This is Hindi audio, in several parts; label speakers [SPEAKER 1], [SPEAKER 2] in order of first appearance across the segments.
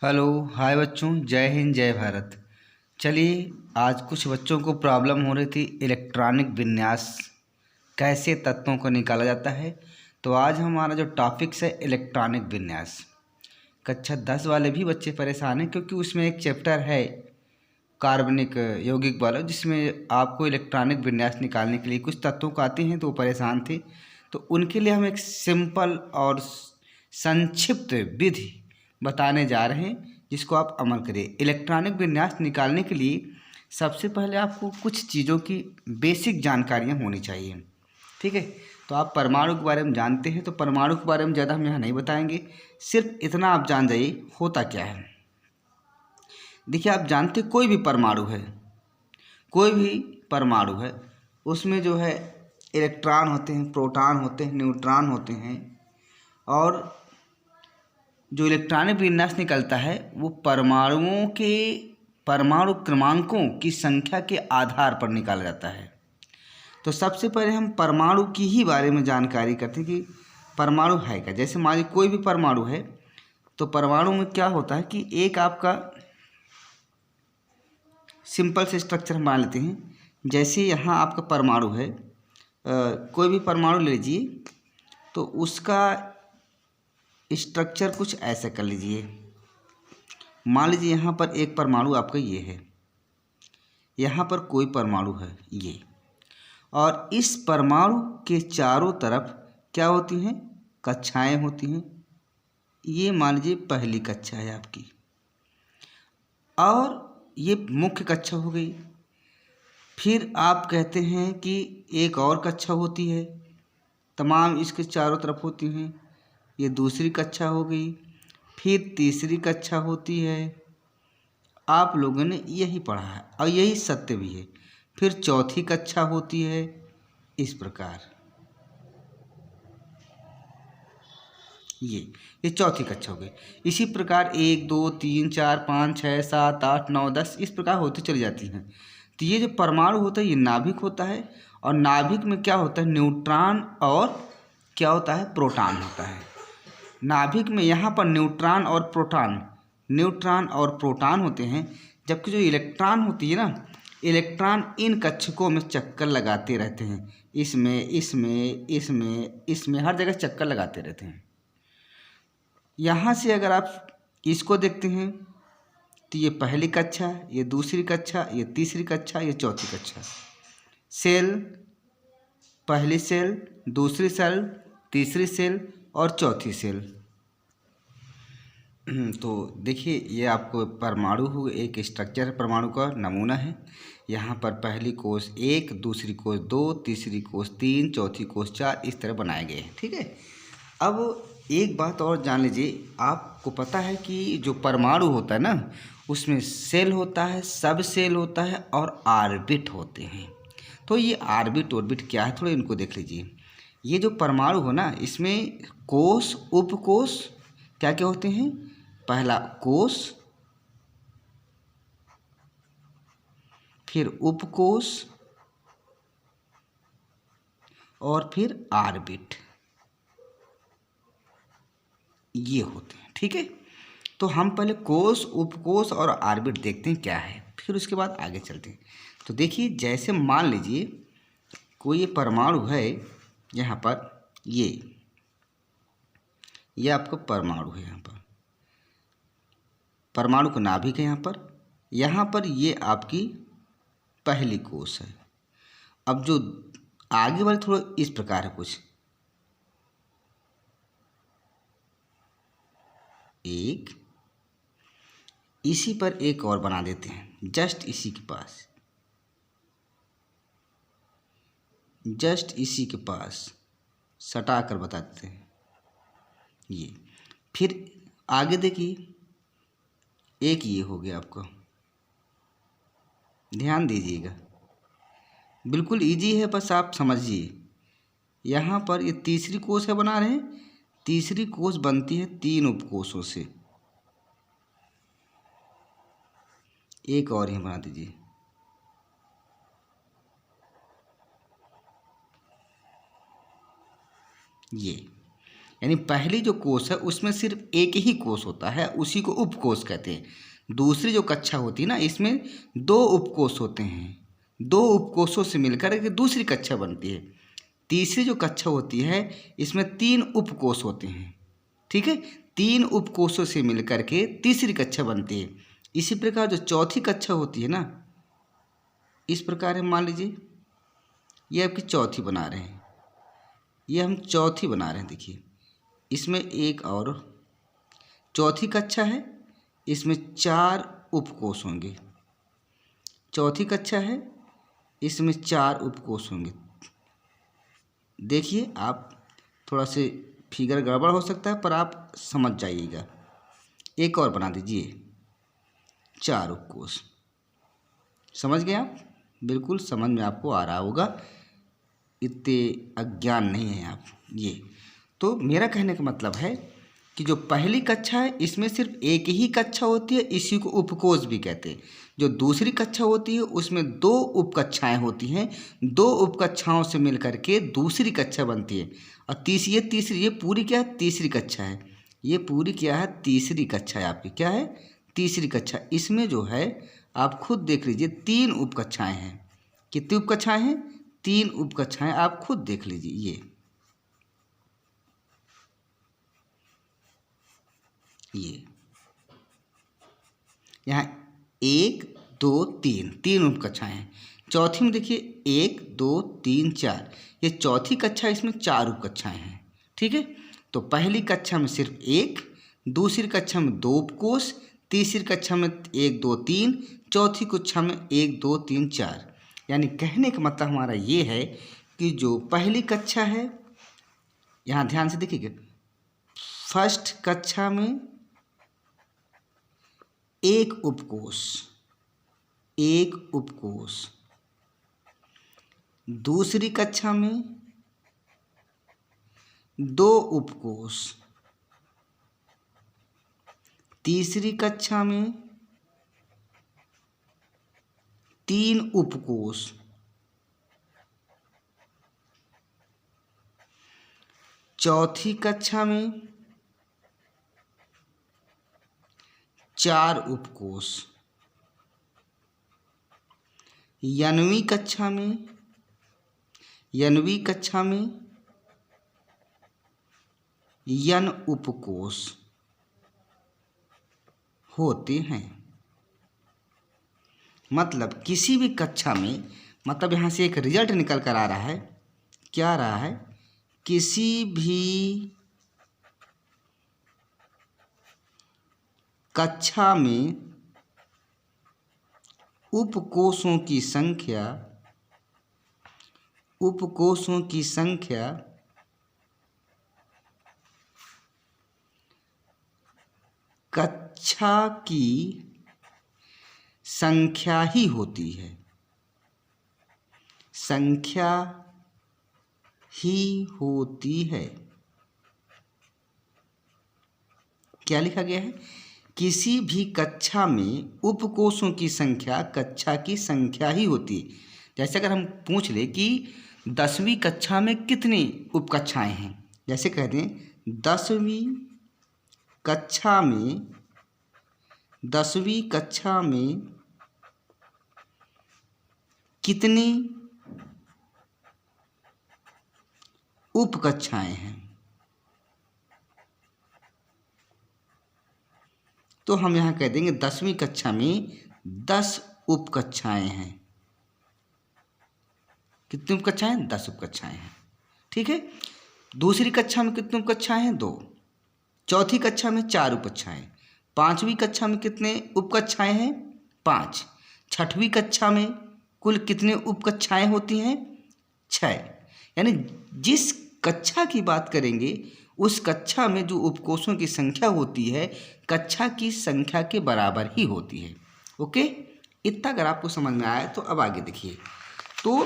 [SPEAKER 1] हेलो हाय बच्चों, जय हिंद जय भारत। चलिए, आज कुछ बच्चों को प्रॉब्लम हो रही थी इलेक्ट्रॉनिक विन्यास कैसे तत्वों को निकाला जाता है। तो आज हमारा जो टॉपिक्स है इलेक्ट्रॉनिक विन्यास। कक्षा 10 वाले भी बच्चे परेशान हैं क्योंकि उसमें एक चैप्टर है कार्बनिक यौगिक वाला, जिसमें आपको इलेक्ट्रॉनिक विन्यास निकालने के लिए कुछ तत्वों को आते हैं, तो वो परेशान थे। तो उनके लिए हम एक सिंपल और संक्षिप्त विधि बताने जा रहे हैं जिसको आप अमल करिए। इलेक्ट्रॉनिक विन्यास निकालने के लिए सबसे पहले आपको कुछ चीज़ों की बेसिक जानकारियाँ होनी चाहिए, ठीक है। तो आप परमाणु के बारे में जानते हैं, तो परमाणु के बारे में ज़्यादा हम यहाँ नहीं बताएंगे, सिर्फ इतना आप जान जाइए होता क्या है। देखिए, आप जानते कोई भी परमाणु है, कोई भी परमाणु है, उसमें जो है इलेक्ट्रॉन होते हैं, प्रोटॉन होते हैं, न्यूट्रॉन होते हैं। और जो इलेक्ट्रॉनिक विन्यास निकलता है वो परमाणुओं के परमाणु क्रमांकों की संख्या के आधार पर निकाला जाता है। तो सबसे पहले हम परमाणु की ही बारे में जानकारी करते हैं कि परमाणु है क्या। जैसे मान लीजिए कोई भी परमाणु है, तो परमाणु में क्या होता है कि एक आपका सिंपल से स्ट्रक्चर हम मान लेते हैं। जैसे यहाँ आपका परमाणु है, कोई भी परमाणु ले लीजिए, तो उसका स्ट्रक्चर कुछ ऐसा कर लीजिए। मान लीजिए यहाँ पर एक परमाणु आपका ये है, यहाँ पर कोई परमाणु है ये, और इस परमाणु के चारों तरफ क्या होती हैं, कक्षाएं होती हैं। ये मान लीजिए पहली कक्षा है आपकी, और ये मुख्य कक्षा हो गई। फिर आप कहते हैं कि एक और कक्षा होती है, तमाम इसके चारों तरफ होती हैं, ये दूसरी कक्षा हो गई। फिर तीसरी कक्षा होती है, आप लोगों ने यही पढ़ा है और यही सत्य भी है। फिर चौथी कक्षा होती है, इस प्रकार ये चौथी कक्षा हो गई। इसी प्रकार 1 2 3 4 5 6 7 8 9 10 इस प्रकार होती चली जाती हैं। तो ये जो परमाणु होता है ये नाभिक होता है, और नाभिक में क्या होता है, न्यूट्रॉन और क्या होता है, प्रोटॉन होता है। नाभिक में यहाँ पर न्यूट्रॉन और प्रोटॉन होते हैं, जबकि जो इलेक्ट्रॉन होती है ना, इलेक्ट्रॉन इन कक्षकों में चक्कर लगाते रहते हैं, इसमें इसमें इसमें इसमें हर जगह चक्कर लगाते रहते हैं। यहाँ से अगर आप इसको देखते हैं तो ये पहली कक्षा, ये दूसरी कक्षा, ये तीसरी कक्षा, ये चौथी कक्षा। सेल, पहली सेल, दूसरी सेल, तीसरी सेल और चौथी सेल। तो देखिए, ये आपको परमाणु हो एक स्ट्रक्चर है, परमाणु का नमूना है। यहाँ पर पहली कोष 1, दूसरी कोष 2, तीसरी कोष 3, चौथी कोष 4, इस तरह बनाए गए हैं, ठीक है। अब एक बात और जान लीजिए, आपको पता है कि जो परमाणु होता है ना, उसमें सेल होता है, सब सेल होता है और ऑर्बिट होते हैं। तो ये ऑर्बिट क्या है, थोड़ा इनको देख लीजिए। ये जो परमाणु हो ना, इसमें कोष, उपकोष क्या क्या होते हैं। पहला कोष, फिर उपकोष और फिर ऑर्बिट, ये होते हैं, ठीक है। तो हम पहले कोष, उपकोष और ऑर्बिट देखते हैं क्या है, फिर उसके बाद आगे चलते हैं। तो देखिए, जैसे मान लीजिए कोई ये परमाणु है, यहाँ पर ये आपका परमाणु है, यहाँ पर परमाणु का नाभिक है, यहाँ पर ये आपकी पहली कोष है। अब जो आगे वाले थोड़ा इस प्रकार है कुछ, एक इसी पर एक और बना देते हैं, जस्ट इसी के पास सटा कर बता देते हैं ये। फिर आगे देखिए, एक ये हो गया आपका, ध्यान दीजिएगा, बिल्कुल इजी है, बस आप समझिए। यहाँ पर ये तीसरी कोष है बना रहे हैं, तीसरी कोष बनती है 3 उपकोषों से, एक और ही बना दीजिए। यानी पहली जो कोष है उसमें सिर्फ एक ही कोष होता है, उसी को उपकोष कहते हैं। दूसरी जो कक्षा होती है ना, इसमें 2 उपकोष होते हैं, 2 उपकोषों से मिलकर एक दूसरी कक्षा बनती है। तीसरी जो कक्षा होती है इसमें 3 उपकोष होते हैं, ठीक है, 3 उपकोषों से मिलकर के तीसरी कक्षा बनती है। इसी प्रकार जो चौथी कक्षा होती है ना, इस प्रकार है, मान लीजिए ये आपकी चौथी बना रहे हैं, ये हम चौथी बना रहे हैं। देखिए इसमें एक और चौथी कक्षा है, इसमें 4 उपकोष होंगे। चौथी कक्षा है, इसमें 4 उपकोष होंगे। देखिए आप थोड़ा से फिगर गड़बड़ हो सकता है, पर आप समझ जाइएगा। एक और बना दीजिए, 4 उपकोष। समझ गए आप? बिल्कुल समझ में आपको आ रहा होगा, इतने अज्ञान नहीं हैं आप। ये तो मेरा कहने का मतलब है कि जो पहली कक्षा है इसमें सिर्फ एक ही कक्षा होती है, इसी को उपकोष भी कहते हैं। जो दूसरी कक्षा होती है उसमें 2 उपकक्षाएं होती हैं, 2 उपकक्षाओं से मिलकर के दूसरी कक्षा बनती है। और ये पूरी क्या है? तीसरी कक्षा है। ये पूरी क्या है? तीसरी कक्षा है आपकी। क्या है? तीसरी कक्षा। इसमें जो है आप खुद देख लीजिए 3 उपकक्षाएं हैं। कितनी उपकक्षाएं हैं? 3 उपकक्षाएं। आप खुद देख लीजिए। ये यहाँ 1 2 3 उपकक्षाएं हैं। चौथी में देखिए 1 2 3 4, ये चौथी कक्षा, इसमें 4 उपकक्षाएं हैं, ठीक है। तो पहली कक्षा में सिर्फ 1, दूसरी कक्षा में 2 उपकोष, तीसरी कक्षा में 1 2 3, चौथी कक्षा में 1 2 3 4। यानी कहने का मतलब हमारा ये है कि जो पहली कक्षा है, यहाँ ध्यान से देखिएगा, फर्स्ट कक्षा में 1 उपकोष, 1 उपकोष, दूसरी कक्षा में 2 उपकोष, तीसरी कक्षा में 3 उपकोष, चौथी कक्षा में 4 उपकोष, यानवीं कक्षा में यन उपकोष होते हैं। मतलब किसी भी कक्षा में, मतलब यहाँ से एक रिजल्ट निकल कर आ रहा है। क्या आ रहा है? किसी भी कक्षा में उपकोषों की संख्या कक्षा की संख्या ही होती है, संख्या ही होती है। क्या लिखा गया है? किसी भी कक्षा में उपकोषों की संख्या कक्षा की संख्या ही होती है। जैसे अगर हम पूछ ले कि 10वीं कक्षा में कितनी उपकक्षाएं हैं, जैसे कहते हैं 10वीं कक्षा में कितनी उपकक्षाएं हैं, तो हम यहाँ कह देंगे 10वीं कक्षा में 10 उपकक्षाएं हैं। कितनी उपकक्षाएं? 10 उपकक्षाएं हैं, ठीक है। दूसरी कक्षा में कितनी उपकक्षाएं हैं? 2। चौथी कक्षा में 4 उपकक्षाएं। 5वीं कक्षा में कितने उपकक्षाएं हैं? 5। 6वीं कक्षा में कुल कितने उपकक्षाएं होती हैं? 6। यानी जिस कक्षा की बात करेंगे उस कक्षा में जो उपकोषों की संख्या होती है कक्षा की संख्या के बराबर ही होती है। ओके, इतना अगर आपको समझ में आया तो अब आगे देखिए। तो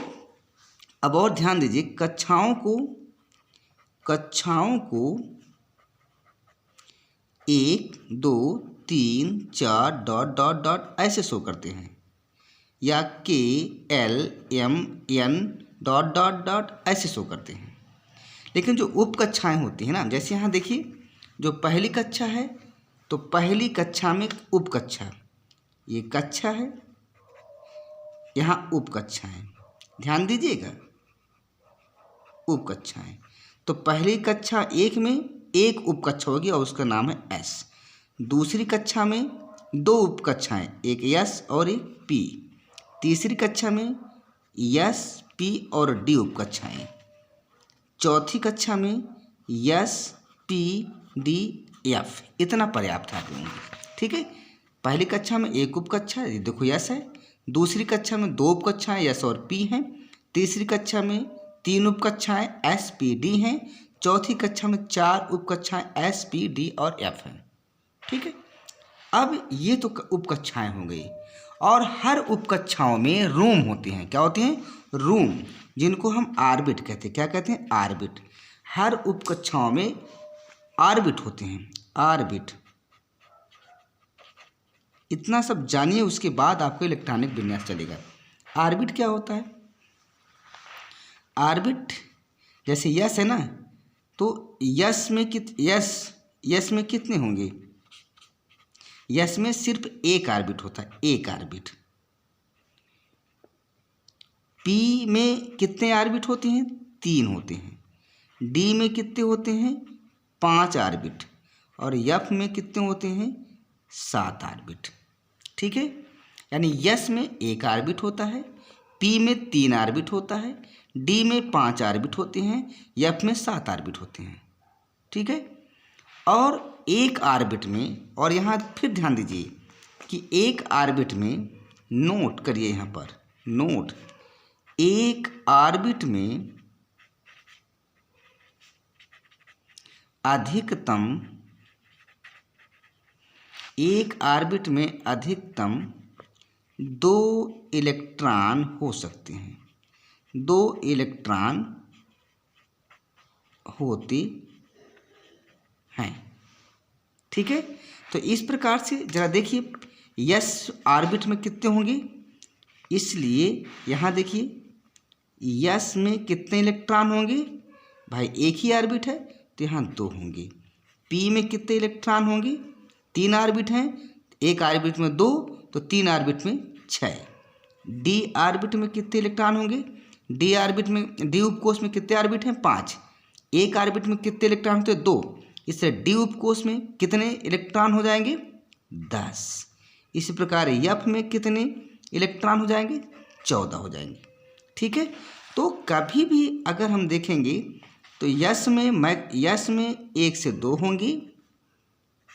[SPEAKER 1] अब और ध्यान दीजिए, कक्षाओं को 1 2 3 4 डॉट डॉट डॉट ऐसे शो करते हैं, या K L M N dot dot dot ऐसे शो करते हैं। लेकिन जो उप कक्षाएँ होती हैं ना, जैसे यहाँ देखिए जो पहली कक्षा है तो पहली कक्षा में उप कक्षा, ये कक्षा है, यहाँ उप कक्षा है, ध्यान दीजिएगा उप कक्षाएँ। तो पहली कक्षा एक में एक उप कक्षा होगी और उसका नाम है एस। दूसरी कक्षा में दो उप कक्षाएँ, एक यस और एक पी। तीसरी कक्षा में यस पी और डी उप कक्षाएँ। चौथी कक्षा में यस पी डी एफ। इतना पर्याप्त है आप लोगों को, ठीक है। पहली कक्षा में एक उप कक्षा है, देखो यस है। दूसरी कक्षा में दो उप कक्षाएँ यस और पी हैं। तीसरी कक्षा में तीन उप कक्षाएँ एस पी डी हैं। चौथी कक्षा में चार उप कक्षाएँ एस पी डी और एफ हैं, ठीक है। अब ये तो उप कक्षाएँ हो गई, और हर उप कक्षाओं में रूम होते हैं। क्या होते हैं? रूम, जिनको हम आर्बिट कहते हैं। क्या कहते हैं? आर्बिट। हर उप कक्षाओं में आर्बिट होते हैं, आर्बिट। इतना सब जानिए, उसके बाद आपको इलेक्ट्रॉनिक विन्यास चलेगा। आर्बिट क्या होता है? आर्बिट जैसे यस है ना, तो यस में कितने होंगे? यस में सिर्फ एक आर्बिट होता है, एक आर्बिट। पी में कितने आर्बिट होते हैं? 3 होते हैं। डी में कितने होते हैं? 5 आर्बिट। और एफ में कितने होते हैं? 7 आर्बिट, ठीक है। यानी यस में एक आर्बिट होता है, पी में 3 आर्बिट होता है, डी में 5 आर्बिट होते हैं, एफ में 7 आर्बिट होते हैं, ठीक है। और एक आर्बिट में, और यहाँ फिर ध्यान दीजिए कि एक आर्बिट में, नोट करिए यहाँ पर, नोट, एक आर्बिट में अधिकतम, एक आर्बिट में अधिकतम 2 इलेक्ट्रॉन हो सकते हैं, 2 इलेक्ट्रॉन होते हैं, ठीक है। तो इस प्रकार से जरा देखिए यस आर्बिट में कितने होंगे, इसलिए यहाँ देखिए यस में कितने इलेक्ट्रॉन होंगे भाई? एक ही आर्बिट है तो यहाँ 2 होंगे। पी में कितने इलेक्ट्रॉन होंगे? 3 आर्बिट हैं, एक आर्बिट में 2 तो 3 आर्बिट में 6। डी आर्बिट में कितने इलेक्ट्रॉन होंगे? डी आर्बिट में, डी उपकोष में कितने आर्बिट हैं? 5। एक आर्बिट में कितने इलेक्ट्रॉन होते हैं? 2। इससे डी उपकोष में कितने इलेक्ट्रॉन हो जाएंगे? 10। इसी प्रकार एफ में कितने इलेक्ट्रॉन हो जाएंगे? 14 हो जाएंगे, ठीक है। तो कभी भी अगर हम देखेंगे तो यस में 1 से 2 होंगी,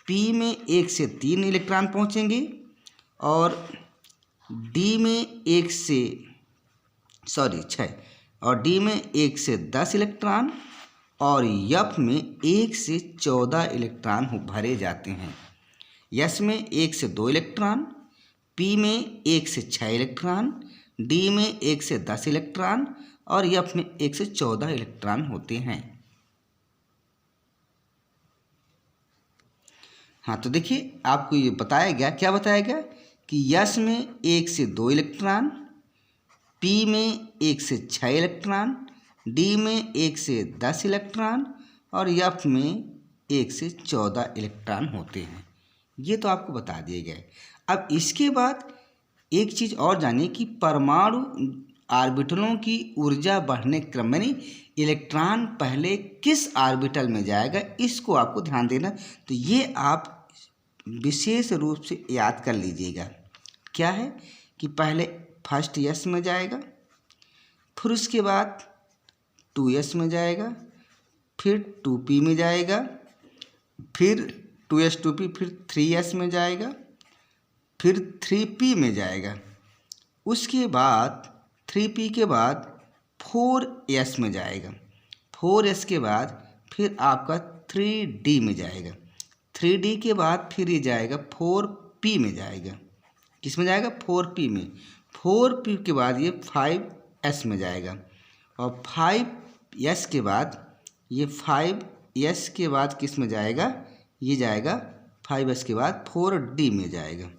[SPEAKER 1] पी में 1 से 3 इलेक्ट्रॉन पहुंचेंगे, और डी में 1 से 6, और डी में 1 से 10 इलेक्ट्रॉन, और एफ में 1 से 14 इलेक्ट्रॉन भरे जाते हैं। यस में 1 से 2 इलेक्ट्रॉन, पी में 1 से 6 इलेक्ट्रॉन, डी में 1 से 10 इलेक्ट्रॉन, और एफ में 1 से 14 इलेक्ट्रॉन होते हैं। हाँ, तो देखिए आपको ये बताया गया, क्या बताया गया कि यस में 1 से 2 इलेक्ट्रॉन, पी में 1 से 6 इलेक्ट्रॉन, डी में 1 से 10 इलेक्ट्रॉन, और एफ में 1 से 14 इलेक्ट्रॉन होते हैं। ये तो आपको बता दिए गए। अब इसके बाद एक चीज़ और जानिए कि परमाणु ऑर्बिटलों की ऊर्जा बढ़ने क्रम में, नहीं, इलेक्ट्रॉन पहले किस ऑर्बिटल में जाएगा, इसको आपको ध्यान देना। तो ये आप विशेष रूप से याद कर लीजिएगा। क्या है कि पहले फर्स्ट यस में जाएगा, फिर उसके बाद 2s में जाएगा, फिर 2p में जाएगा, फिर 2s 2p, फिर 3s में जाएगा, फिर 3p में जाएगा, उसके बाद 3p के बाद 4s में जाएगा, 4s के बाद फिर आपका 3d में जाएगा, 3d के बाद फिर ये जाएगा 4p में जाएगा। किस में जाएगा? 4p में। 4p के बाद ये 5s में जाएगा, और 5s के बाद ये 5s के बाद किस में जाएगा? ये जाएगा 5s के बाद 4d में जाएगा,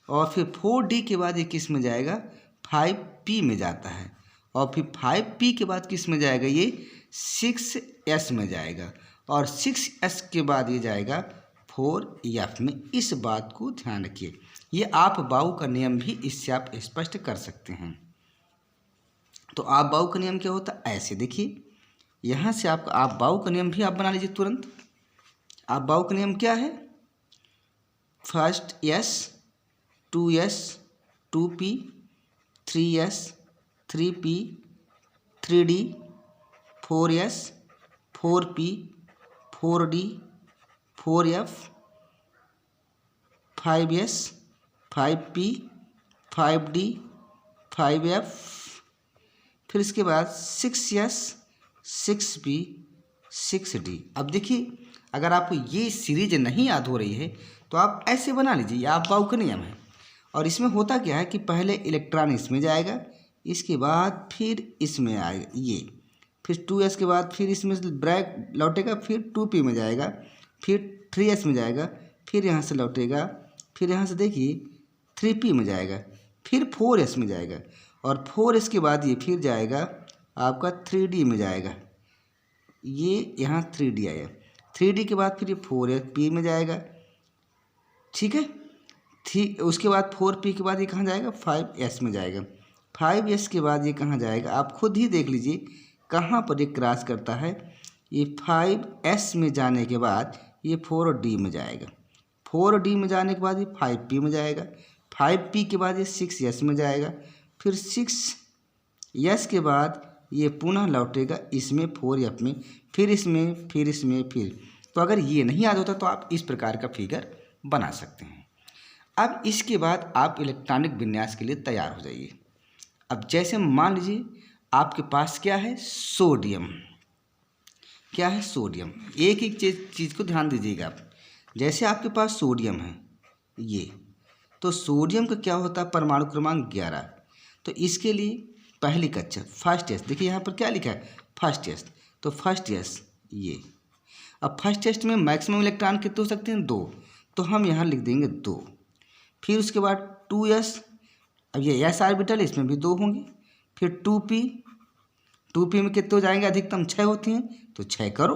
[SPEAKER 1] और फिर 4d के बाद ये किस में जाएगा? 5p में जाता है, और फिर 5p के बाद किस में जाएगा? ये 6s में जाएगा और 6s के बाद ये जाएगा 4f में। इस बात को ध्यान रखिए। ये आप बाउ का नियम भी इससे आप स्पष्ट कर सकते हैं। तो आप बाउ का नियम क्या होता है, ऐसे देखिए, यहाँ से आप बाउ का नियम भी आप बना लीजिए तुरंत। आप बाउ का नियम क्या है, first s 2s 2p 3s 3p 3d 4s 4p 4d 4f 5s 5p 5d 5f, फिर इसके बाद 6s 6p 6d। अब देखिए, अगर आपको ये सीरीज नहीं याद हो रही है तो आप ऐसे बना लीजिए, ये आप बाउ का नियम है। और इसमें होता क्या है कि पहले इलेक्ट्रॉन इसमें जाएगा, इसके बाद फिर इसमें आएगा ये, फिर 2s के बाद फिर इसमें ब्रेक लौटेगा, फिर 2p में जाएगा, फिर 3s में जाएगा, फिर यहाँ से लौटेगा, फिर यहाँ से देखिए 3p में जाएगा, फिर 4s में जाएगा, और 4s के बाद ये फिर जाएगा आपका 3d में जाएगा, ये यहाँ 3d आया, 3d के बाद फिर ये 4p में जाएगा, ठीक है। उसके बाद 4p के बाद ये कहाँ जाएगा, 5s में जाएगा, 5s के बाद ये कहाँ जाएगा, आप खुद ही देख लीजिए कहाँ पर ये क्रॉस करता है। ये 5s में जाने के बाद ये 4d में जाएगा, 4d में जाने के बाद ये 5p में जाएगा, 5p के बाद ये 6s में जाएगा, फिर 6s के बाद ये पुनः लौटेगा इसमें 4f में, फिर इसमें, फिर इसमें, फिर। तो अगर ये नहीं याद होता तो आप इस प्रकार का फिगर बना सकते हैं। अब इसके बाद आप इलेक्ट्रॉनिक विन्यास के लिए तैयार हो जाइए। अब जैसे मान लीजिए आपके पास क्या है, सोडियम, क्या है, सोडियम। एक एक चीज़ को ध्यान दीजिएगा आप। जैसे आपके पास सोडियम है ये, तो सोडियम का क्या होता है, परमाणु क्रमांक 11। तो इसके लिए पहली कक्षा फर्स्ट टेस्ट, देखिए यहाँ पर क्या लिखा है, फर्स्ट टेस्ट, तो फर्स्ट टेस्ट ये। अब फर्स्ट टेस्ट में मैक्सिमम इलेक्ट्रॉन कितने हो सकते हैं, 2, तो हम यहाँ लिख देंगे 2। फिर उसके बाद 2s, अब ये s ऑर्बिटल है, इसमें भी 2 होंगे। फिर 2p में कितने हो जाएंगे, अधिकतम 6 होते हैं, तो 6 करो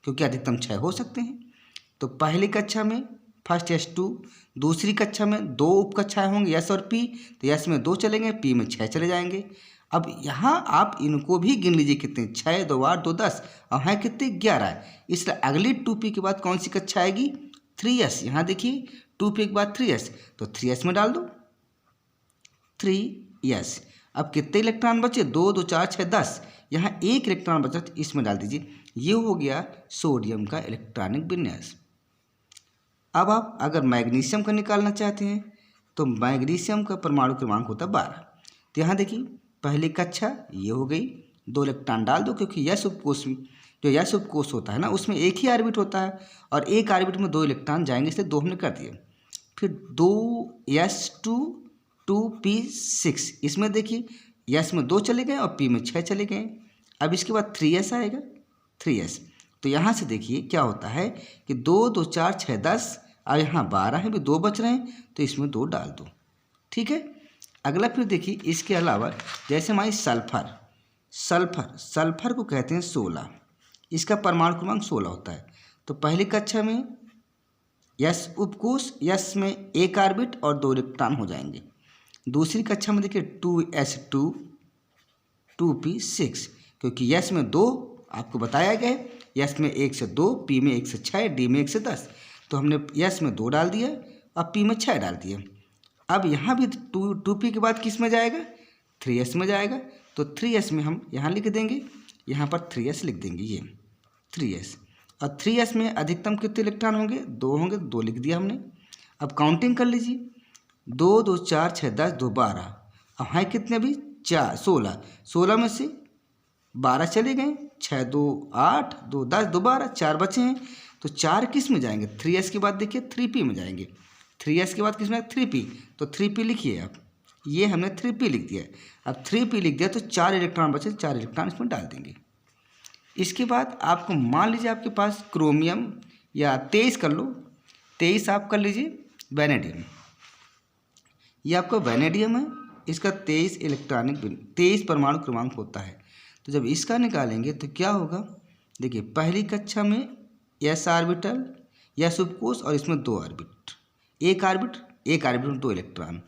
[SPEAKER 1] क्योंकि अधिकतम 6 हो सकते हैं। तो पहली कक्षा में फर्स्ट s2, दूसरी कक्षा में 2 उपकक्षाएँ होंगी s और p, तो s में 2 चलेंगे, p में 6 चले जाएंगे। अब यहाँ आप इनको भी गिन लीजिए कितने, 6 2 8 2 10, और हैं कितने, 11 है। इसलिए अगली 2p के बाद कौन सी कक्षा आएगी, 3s। यहाँ देखिए 2p के बाद 3s, तो 3s में डाल दो 3s। अब कितने इलेक्ट्रॉन बचे, 2 2 4 6 10, यहाँ 1 इलेक्ट्रॉन बचा, तो इसमें डाल दीजिए। ये हो गया सोडियम का इलेक्ट्रॉनिक विन्यास। अब आप अगर मैग्नीशियम का निकालना चाहते हैं तो मैग्नीशियम का परमाणु क्रमांक होता है 12। तो यहाँ देखिए पहली कक्षा ये हो गई, 2 इलेक्ट्रॉन डाल दो, क्योंकि यस उपकोष में, जो यस उपकोष होता है ना, उसमें एक ही ऑर्बिट होता है और एक ऑर्बिट में 2 इलेक्ट्रॉन जाएंगे, इसलिए 2 हमने कर दिए। फिर 2s2 2p6, इसमें देखिए यस में 2 चले गए और p में 6 चले गए। अब इसके बाद 3s आएगा, 3s। तो यहाँ से देखिए क्या होता है कि 2 2 4 6 10, और यहाँ 12 है, भी 2 बच रहे हैं, तो इसमें 2 डाल दो, ठीक है। अगला फिर देखिए इसके अलावा जैसे हमारी सल्फर, सल्फर को कहते हैं 16, इसका परमाणु क्रमांक 16 होता है। तो पहली कक्षा में यस उपकोष, यस में 1 ऑर्बिट और 2 इलेक्ट्रॉन हो जाएंगे। दूसरी कक्षा में देखिए 2s2 2p6, क्योंकि यस में 2 आपको बताया गया है, यस में 1 से 2, p में 1 से 6, d में 1 से 10, तो हमने यस में 2 डाल दिया और p में 6 डाल दिया। अब यहाँ भी 2p के बाद किस में जाएगा, 3s में जाएगा, तो 3s में हम यहाँ लिख देंगे, यहाँ पर 3s लिख देंगे, ये 3s। और 3s में अधिकतम कितने इलेक्ट्रॉन होंगे, 2 होंगे, 2 लिख दिया हमने। अब काउंटिंग कर लीजिए, 2 2 4 6 10 2 12, अब हैं कितने अभी, 4 16 में से 12 चले गए, 6 2 8 2 10 2 12, 4 बचे हैं, तो 4 किस में जाएंगे, 3s के बाद देखिए 3p में जाएंगे, 3s के बाद किस में, 3p, तो 3p लिखिए आप, ये हमने 3p लिख दिया। अब 3p लिख दिया तो 4 इलेक्ट्रॉन बचे, 4 इलेक्ट्रॉन इसमें डाल देंगे। इसके बाद आपको मान लीजिए आपके पास क्रोमियम या 23 कर लो, 23 आप कर लीजिए वैनेडियम, ये आपका वैनेडियम है, इसका 23 परमाणु क्रमांक होता है। तो जब इसका निकालेंगे तो क्या होगा, देखिए पहली कक्षा में एस ऑर्बिटल एस उपकोष और इसमें 2 ऑर्बिट, एक ऑर्बिट में 2 इलेक्ट्रॉन।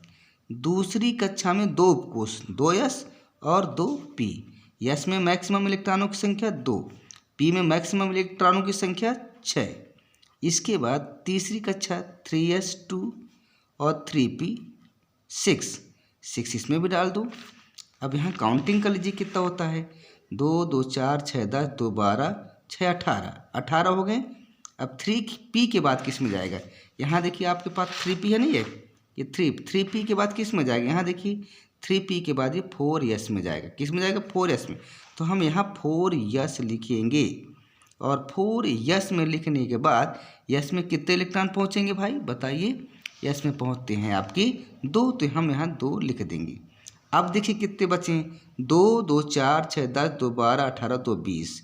[SPEAKER 1] दूसरी कक्षा में 2 उपकोष 2s और 2p। s में मैक्सिमम इलेक्ट्रॉनों की संख्या 2, p में मैक्सिमम इलेक्ट्रॉनों की संख्या 6। इसके बाद तीसरी कक्षा 3s2 और 3p 6 इसमें भी डाल दो। अब यहाँ काउंटिंग कर लीजिए कितना होता है, 2 2 4 6 10 2 12 6 18 हो गए। अब 3p के बाद किस में जाएगा, यहाँ देखिए आपके पास 3p है नहीं है, ये 3p के बाद किस में जाएगा, यहाँ देखिए 3p के बाद ये 4s में जाएगा। किस में जाएगा, 4s में। तो हम यहाँ 4s लिखेंगे और 4s में लिखने के बाद s में कितने इलेक्ट्रॉन पहुँचेंगे भाई बताइए, s में पहुँचते हैं आपकी 2, तो हम यहाँ 2 लिख देंगे। अब देखिए कितने बचे हैं, 2 2 4 6 10 2 12 18 2 20।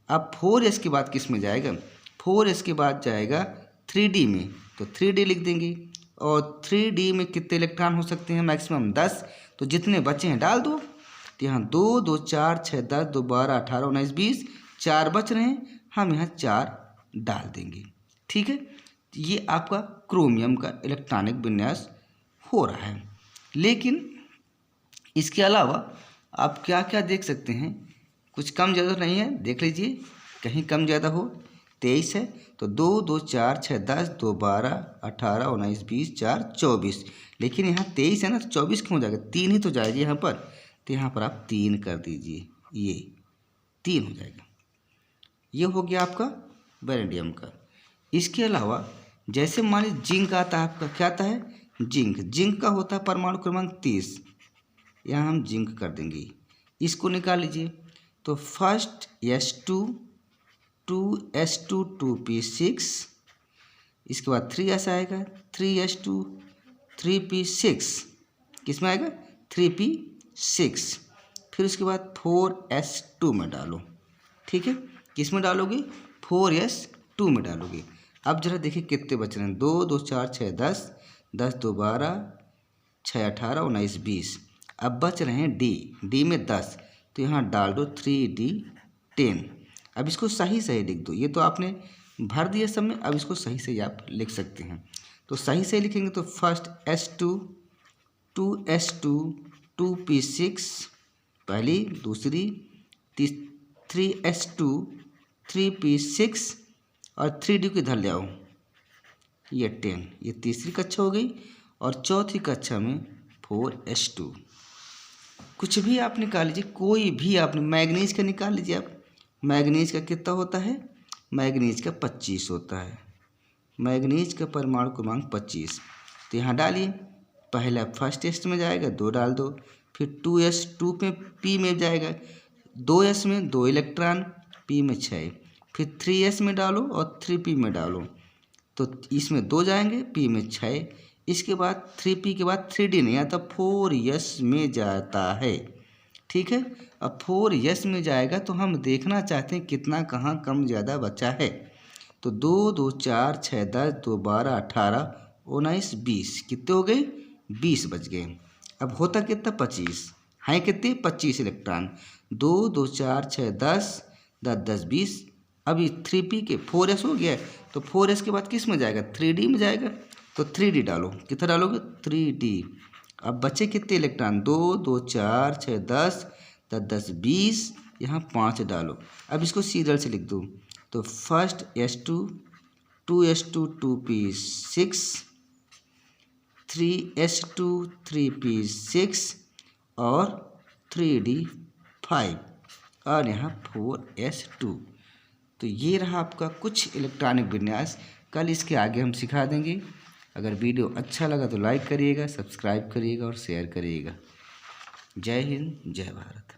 [SPEAKER 1] अब 4s के बाद किस में जाएगा, 4s के बाद जाएगा 3d में, तो 3d लिख देंगे। और 3d में कितने इलेक्ट्रॉन हो सकते हैं, मैक्सिमम 10, तो जितने बचे हैं डाल दो। तो यहाँ 2 2 4 6 10 2 12 18 19 20, 4 बच रहे हैं, हम यहाँ 4 डाल देंगे। ठीक है, ये आपका क्रोमियम का इलेक्ट्रॉनिक विन्यास हो रहा है। लेकिन इसके अलावा आप क्या क्या देख सकते हैं, कुछ कम ज़्यादा नहीं है, देख लीजिए कहीं कम ज़्यादा हो। 23 है तो 2 2 4 6 10 2 12 18 19 20 4 24, लेकिन यहाँ 23 है ना तो 24 क्यों जाएगा, 3 ही तो जाएगी यहाँ पर, तो यहाँ पर आप 3 कर दीजिए, ये 3 हो जाएगा। ये हो गया आपका वेनेडियम का। इसके अलावा जैसे मान लीजिए जिंक आता है, आपका क्या आता है, जिंक का होता है परमाणु क्रमांक 30, यहाँ हम जिंक कर देंगे। इसको निकाल लीजिए, तो फर्स्ट S2 2s2 2p6, इसके बाद 3s आएगा 3s2 3p6, किस में आएगा 3p6, फिर उसके बाद 4s2 में डालो। ठीक है, किस में डालोगे, 4s2 में डालोगे। अब जरा देखिए कितने बच रहे हैं, 2 2 4 6 10 10 2 12 6 18 19 20। अब बच रहे हैं डी में 10, तो यहाँ डाल दो 3d10। अब इसको सही लिख दो, ये तो आपने भर दिया सब में, अब इसको सही आप लिख सकते हैं। तो सही लिखेंगे तो फर्स्ट S2 2s2 2p6 पहली, दूसरी 3s2 3p6 और 3d को इधर ले आओ, ये 10, ये तीसरी कक्षा हो गई। और चौथी कक्षा में 4s2। कुछ भी आप निकाल लीजिए, कोई भी आपने मैग्नीज का निकाल लीजिए। आप मैग्नीज का कितना होता है, मैग्नीज का 25 होता है, मैग्नीज का परमाणु क्रमांक 25। तो यहाँ डालिए, पहला फर्स्ट टेस्ट में जाएगा 2 डाल दो, फिर 2s2 में p में जाएगा 2s में 2 इलेक्ट्रॉन, p में 6, फिर 3s में डालो और 3p में डालो, तो इसमें 2 जाएंगे, p में 6। इसके बाद 3p के बाद 3d नहीं आता, 4s में जाता है। ठीक है, अब 4s में जाएगा तो हम देखना चाहते हैं कितना कहाँ कम ज़्यादा बचा है। तो 2 2 4 6 10 2 12 18 19 20, कितने हो गए, 20 बच गए। अब होता कितना, 25 हैं, कितने 25 इलेक्ट्रॉन, 2 2 4 6 10 10 10 20। अभी 3p के 4s हो गया, तो 4s के बाद किस में जाएगा, 3d में जाएगा, तो 3d डालो, कितना डालोगे 3d। अब बचे कितने इलेक्ट्रॉन, 2 2 4 6 10 10 10 20, यहाँ 5 डालो। अब इसको सीरियल से लिख दो, तो first S2 2s2 2p6 3s2 3p6 और 3d5 और यहाँ 4s2। तो ये रहा आपका कुछ इलेक्ट्रॉनिक विन्यास। कल इसके आगे हम सिखा देंगे। अगर वीडियो अच्छा लगा तो लाइक करिएगा, सब्सक्राइब करिएगा और शेयर करिएगा। जय हिंद, जय भारत।